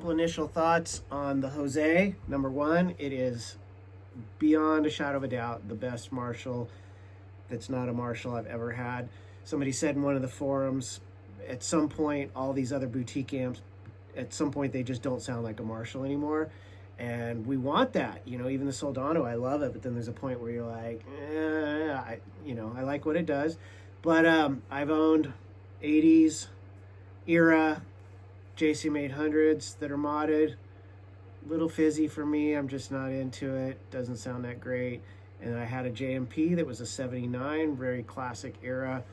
Initial thoughts on the Jose. Number one, it is beyond a shadow of a doubt the best Marshall that's not a Marshall I've ever had. Somebody said in one of the forums, at some point, all these other boutique amps, at some point they just don't sound like a Marshall anymore. And we want that, even the Soldano, I love it, but then there's a point where you're like, I like what it does. But I've owned 80s era JCM 800s that are modded. Little fizzy for me. I'm just not into it. Doesn't sound that great. And I had a JMP that was a 79, very classic era.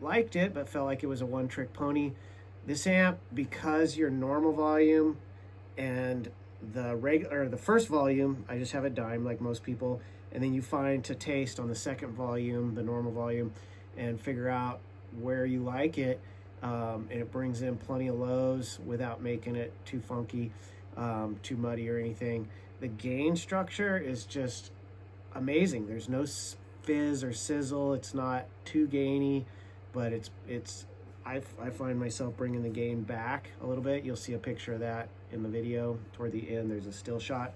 Liked it, but felt like it was a one-trick pony. This amp, because your normal volume and the first volume, I just have a dime like most people, and then you find to taste on the second volume, the normal volume, and figure out where you like it. And it brings in plenty of lows without making it too funky, too muddy or anything. The gain structure is just amazing. There's no fizz or sizzle. It's not too gainy, but I find myself bringing the gain back a little bit. You'll see a picture of that in the video toward the end. There's a still shot.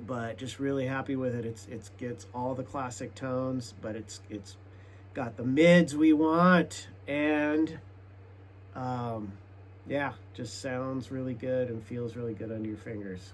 But just really happy with it. It gets all the classic tones, but it's got the mids we want, and yeah, just sounds really good and feels really good under your fingers.